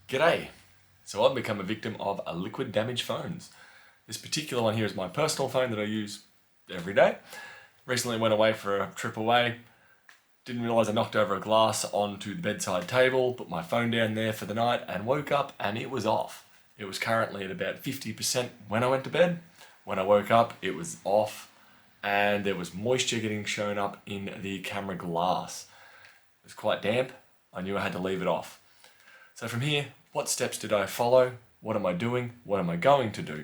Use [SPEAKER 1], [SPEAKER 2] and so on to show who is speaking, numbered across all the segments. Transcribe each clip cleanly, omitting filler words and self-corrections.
[SPEAKER 1] G'day! So I've become a victim of liquid damaged phones. This particular one here is my personal phone that I use every day. Recently went away for a trip away. Didn't realise I knocked over a glass onto the bedside table, put my phone down there for the night and woke up and it was off. It was currently at about 50% when I went to bed. When I woke up it was off and there was moisture getting shown up in the camera glass. It was quite damp. I knew I had to leave it off. So from here, what steps did I follow? What am I doing? What am I going to do?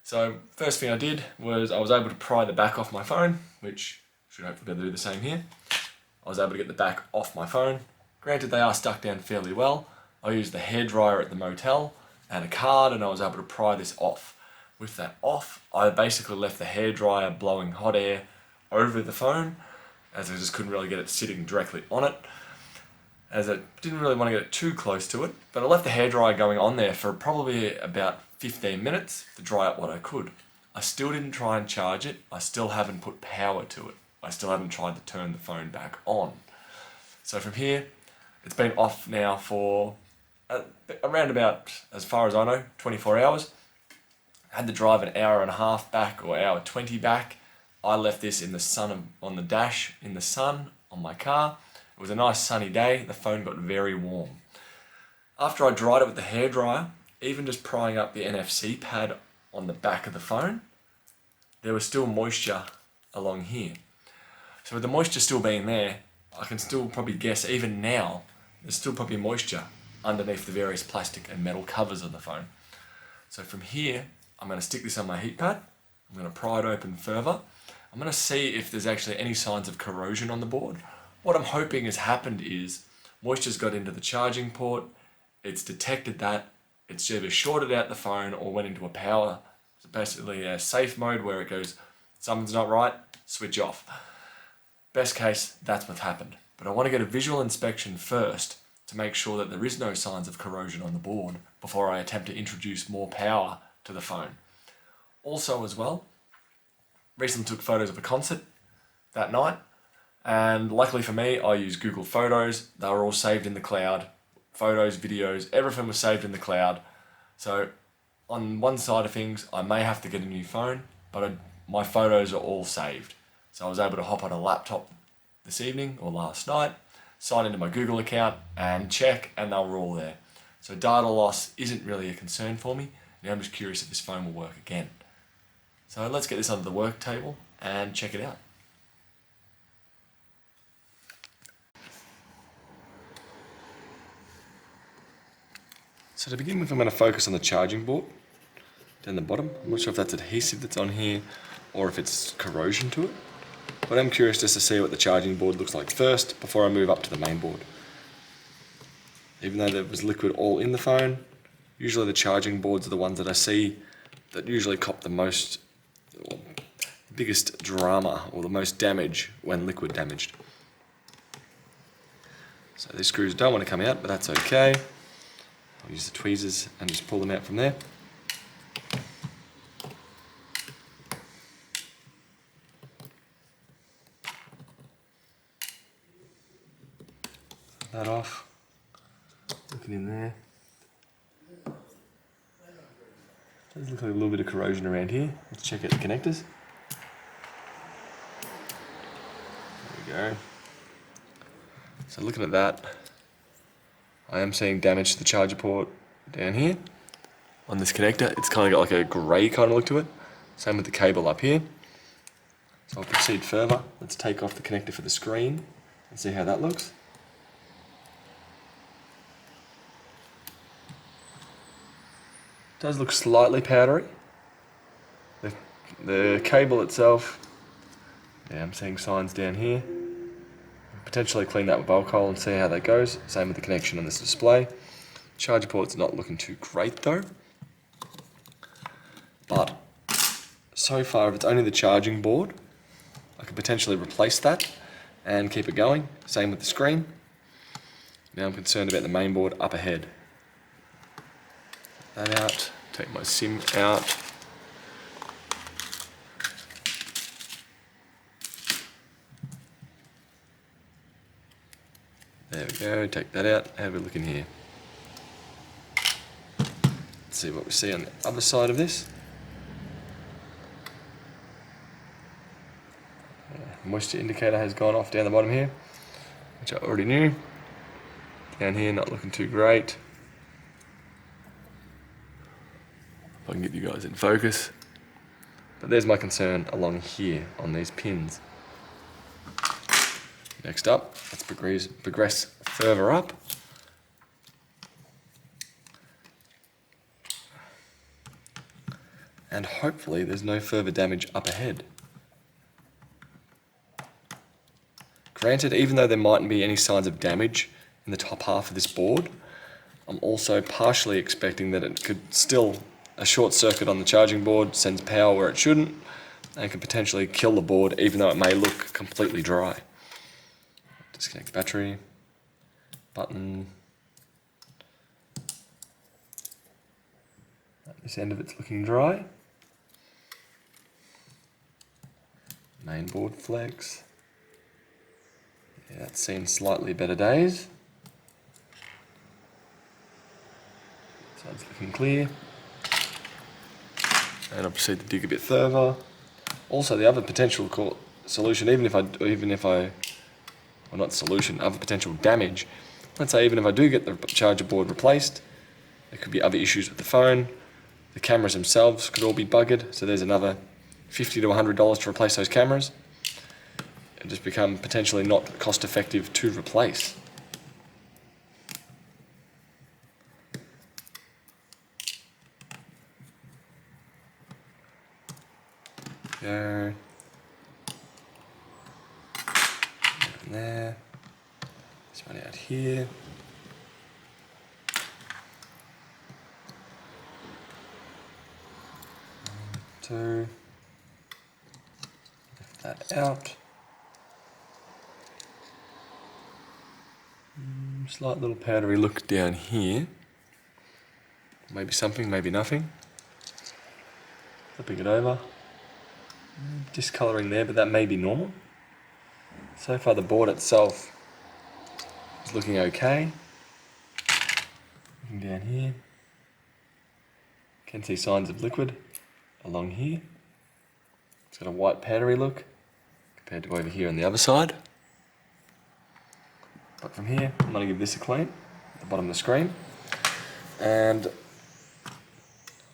[SPEAKER 1] So first thing I did was I was able to pry the back off my phone, which should hopefully be able to do the same here. I was able to get the back off my phone. Granted, they are stuck down fairly well. I used the hairdryer at the motel and a card and I was able to pry this off. With that off, I basically left the hairdryer blowing hot air over the phone, as I just couldn't really get it sitting directly on it, as I didn't really want to get it too close to it, but I left the hairdryer going on there for probably about 15 minutes to dry up what I could. I still didn't try and charge it. I still haven't put power to it. I still haven't tried to turn the phone back on. So from here, it's been off now for around about, as far as I know, 24 hours. I had to drive an hour and a half back or hour 20 back. I left this in the sun on the dash in the sun on my car. It was a nice sunny day, the phone got very warm. After I dried it with the hairdryer, even just prying up the NFC pad on the back of the phone, there was still moisture along here. So with the moisture still being there, I can still probably guess even now, there's still probably moisture underneath the various plastic and metal covers of the phone. So from here, I'm going to stick this on my heat pad. I'm going to pry it open further. I'm going to see if there's actually any signs of corrosion on the board. What I'm hoping has happened is moisture's got into the charging port, it's detected that, it's either shorted out the phone or went into a power, basically a safe mode where it goes, something's not right, switch off. Best case, that's what's happened. But I want to get a visual inspection first to make sure that there is no signs of corrosion on the board before I attempt to introduce more power to the phone. Also as well, recently took photos of a concert that night. And luckily for me, I use Google Photos. They were all saved in the cloud. Photos, videos, everything was saved in the cloud. So on one side of things, I may have to get a new phone, but my photos are all saved. So I was able to hop on a laptop this evening or last night, sign into my Google account and check, and they were all there. So data loss isn't really a concern for me. Now I'm just curious if this phone will work again. So let's get this onto the work table and check it out. So to begin with, I'm going to focus on the charging board down the bottom. I'm not sure if that's adhesive that's on here or if it's corrosion to it, but I'm curious just to see what the charging board looks like first before I move up to the main board. Even though there was liquid all in the phone, usually the charging boards are the ones that I see that usually cop the most, or the biggest drama or the most damage when liquid damaged. So these screws don't want to come out, but that's okay. I'll use the tweezers and just pull them out from there. That off. Looking in there. Does look like a little bit of corrosion around here. Let's check out the connectors. There we go. So looking at that, I am seeing damage to the charger port down here. On this connector, it's kind of got like a grey kind of look to it. Same with the cable up here. So I'll proceed further. Let's take off the connector for the screen and see how that looks. It does look slightly powdery. The cable itself, yeah, I'm seeing signs down here. Potentially clean that with alcohol and see how that goes. Same with the connection on this display. Charger port's not looking too great though. But so far, if it's only the charging board, I could potentially replace that and keep it going. Same with the screen. Now I'm concerned about the main board up ahead. That out, take my SIM out. There we go, take that out, have a look in here. Let's see what we see on the other side of this. Moisture indicator has gone off down the bottom here, which I already knew. Down here, not looking too great. If I can get you guys in focus. But there's my concern along here on these pins. Next up, let's progress further up. And hopefully there's no further damage up ahead. Granted, even though there mightn't be any signs of damage in the top half of this board, I'm also partially expecting that it could still, a short circuit on the charging board sends power where it shouldn't, and can potentially kill the board even though it may look completely dry. Disconnect battery, button. This end of it's looking dry. Main board flex. Yeah, it's seen slightly better days. Side's looking clear. And I'll proceed to dig a bit further. Also, the other potential solution, other potential damage. Let's say even if I do get the charger board replaced, there could be other issues with the phone. The cameras themselves could all be buggered, so there's another $50 to $100 to replace those cameras. It just become potentially not cost effective to replace. Go. There. This one out here. Two. Lift that out. Slight little powdery look down here. Maybe something, maybe nothing. Flipping it over. Discolouring there, but that may be normal. So far the board itself is looking okay. Looking down here. Can see signs of liquid along here. It's got a white powdery look compared to over here on the other side. But from here, I'm going to give this a clean at the bottom of the screen. And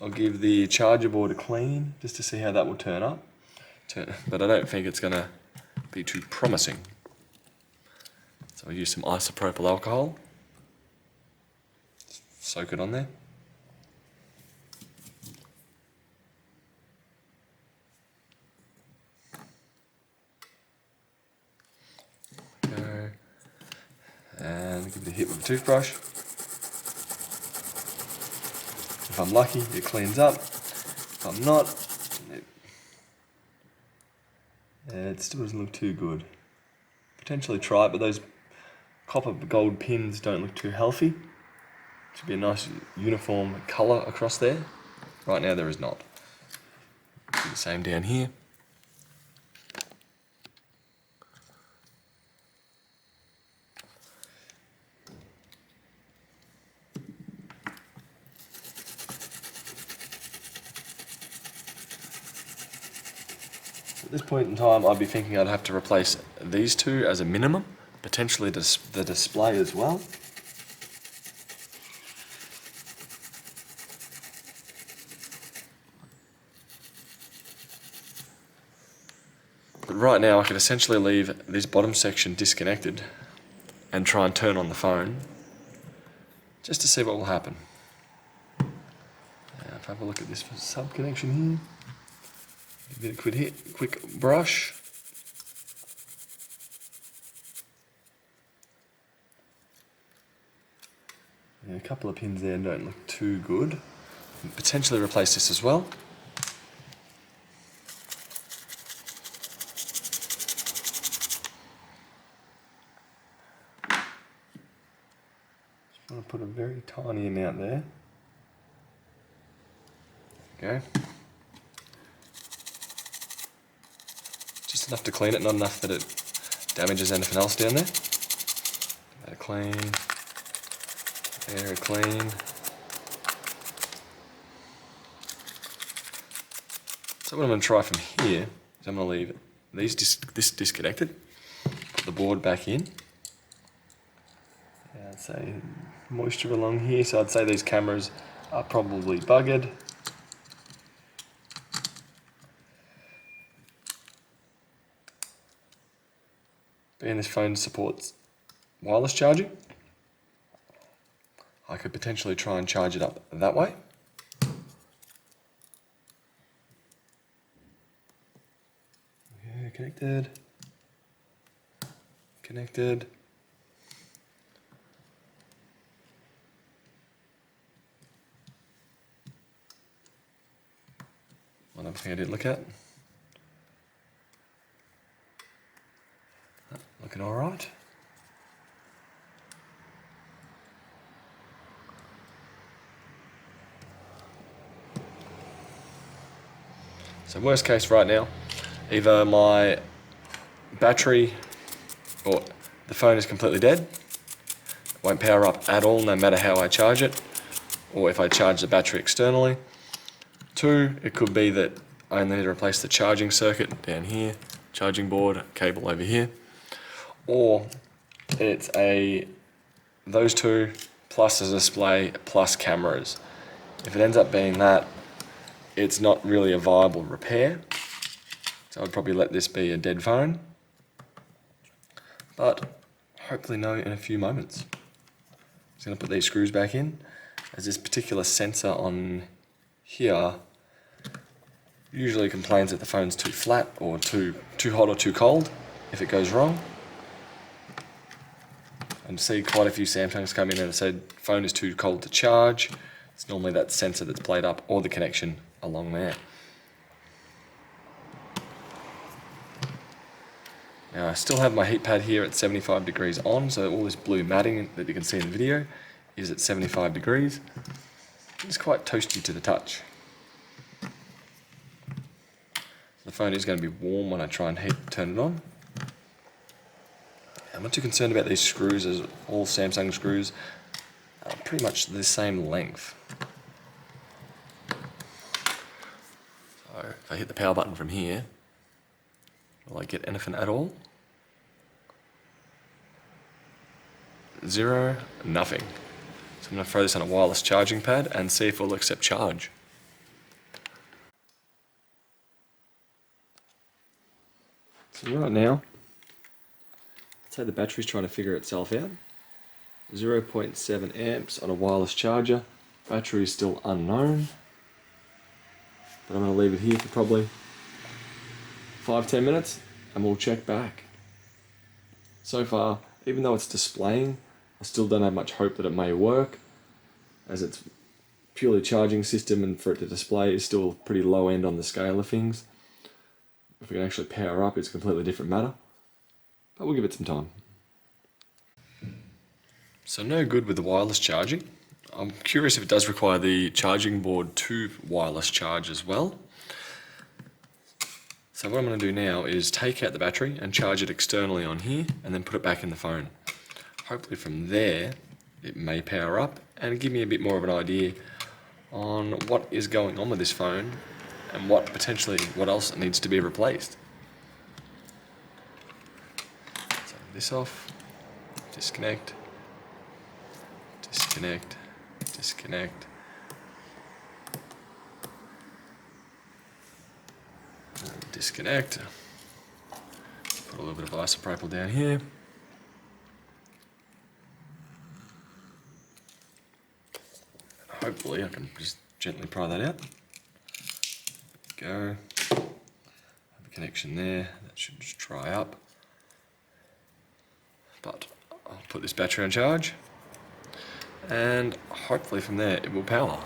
[SPEAKER 1] I'll give the charger board a clean just to see how that will turn up. But I don't think it's going to be too promising. So I'll use some isopropyl alcohol. Soak it on there. Go. And give it a hit with a toothbrush. If I'm lucky, it cleans up. If I'm not, it still doesn't look too good. Potentially try it, but those copper gold pins don't look too healthy. Should be a nice uniform colour across there. Right now there is not. Do the same down here. At this point in time, I'd be thinking I'd have to replace these two as a minimum, potentially the display as well. But right now, I could essentially leave this bottom section disconnected and try and turn on the phone just to see what will happen. Now, if I have a look at this sub connection here. Give it a quick brush. Yeah, a couple of pins there don't look too good. Potentially replace this as well. Just want to put a very tiny amount there. Okay. Enough to clean it, not enough that it damages anything else down there. Give that a clean. There, a clean. So what I'm going to try from here is I'm going to leave this disconnected, put the board back in. And I'd say moisture along here, so I'd say these cameras are probably buggered. Being this phone supports wireless charging, I could potentially try and charge it up that way. Yeah, connected. One other thing I didn't look at. Looking all right. So worst case right now, either my battery or the phone is completely dead, it won't power up at all no matter how I charge it, or if I charge the battery externally. Two, it could be that I only need to replace the charging circuit down here, charging board, cable over here, or it's those two plus a display plus cameras. If it ends up being that, it's not really a viable repair, so I'd probably let this be a dead phone, but hopefully know in a few moments. Just going to put these screws back in, as this particular sensor on here usually complains that the phone's too flat or too hot or too cold if it goes wrong. And see quite a few Samsungs come in and have said phone is too cold to charge. It's normally that sensor that's played up or the connection along there. Now I still have my heat pad here at 75 degrees on, so all this blue matting that you can see in the video is at 75 degrees. It's quite toasty to the touch. The phone is going to be warm when I try and turn it on. I'm not too concerned about these screws, as all Samsung screws are pretty much the same length. So if I hit the power button from here, will I get anything at all? Zero, nothing. So I'm going to throw this on a wireless charging pad and see if it will accept charge. So right now, say the battery's trying to figure itself out. 0.7 amps on a wireless charger. Battery is still unknown. But I'm going to leave it here for probably 5-10 minutes and we'll check back. So far, even though it's displaying, I still don't have much hope that it may work, as it's purely charging system, and for it to display is still pretty low end on the scale of things. If we can actually power up, it's a completely different matter. But we'll give it some time. So no good with the wireless charging. I'm curious if it does require the charging board to wireless charge as well. So what I'm going to do now is take out the battery and charge it externally on here and then put it back in the phone. Hopefully from there it may power up and give me a bit more of an idea on what is going on with this phone and what else needs to be replaced. So this off, disconnect, disconnect, disconnect. And disconnect. Put a little bit of isopropyl down here. Hopefully I can just gently pry that out. Go. Have a connection there. That should just dry up. But I'll put this battery on charge, and hopefully from there it will power.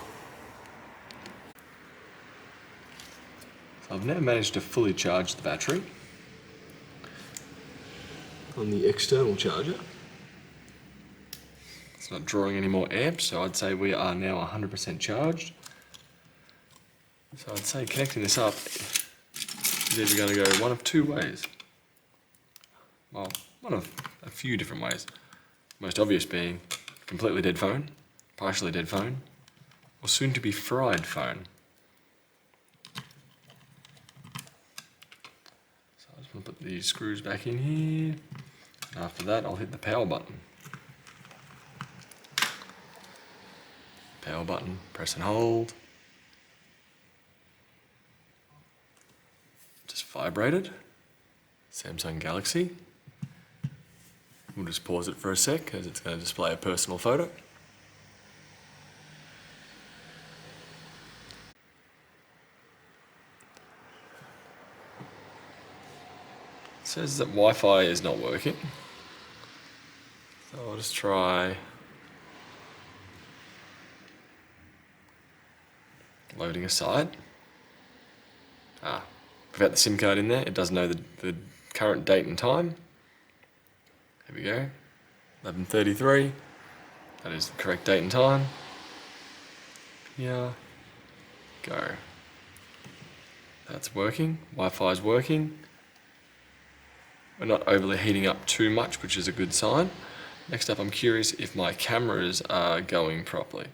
[SPEAKER 1] So I've now managed to fully charge the battery on the external charger. It's not drawing any more amps, so I'd say we are now 100% charged. So I'd say connecting this up is either going to go one of two ways. Well, one of a few different ways. Most obvious being completely dead phone, partially dead phone, or soon to be fried phone. I'll put the screws back in here. After that, I'll hit the power button. Power button, press and hold. Just vibrated. Samsung Galaxy. We'll just pause it for a sec as it's going to display a personal photo. It says that Wi-Fi is not working. So I'll just try loading aside. Without the SIM card in there, it does know the current date and time. Here we go, 11:33. That is the correct date and time. Yeah, go. That's working. Wi-Fi is working. We're not overly heating up too much, which is a good sign. Next up, I'm curious if my cameras are going properly.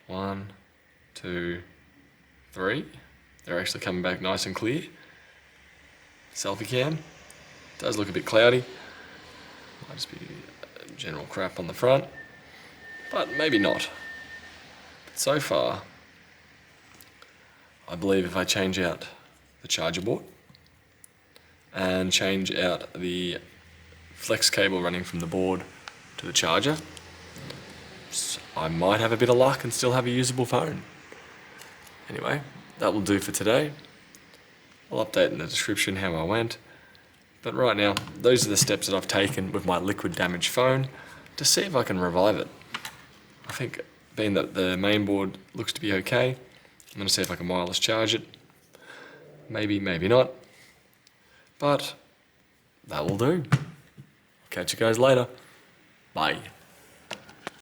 [SPEAKER 1] 1, 2, 3. They're actually coming back nice and clear. Selfie cam. Does look a bit cloudy. Might just be general crap on the front. But maybe not. But so far, I believe if I change out the charger board and change out the flex cable running from the board to the charger, I might have a bit of luck and still have a usable phone. Anyway, that will do for today. I'll update in the description how I went. But right now, those are the steps that I've taken with my liquid damaged phone to see if I can revive it. I think being that the main board looks to be okay, I'm going to see if I can wireless charge it. Maybe, maybe not. But that will do. Catch you guys later. Bye.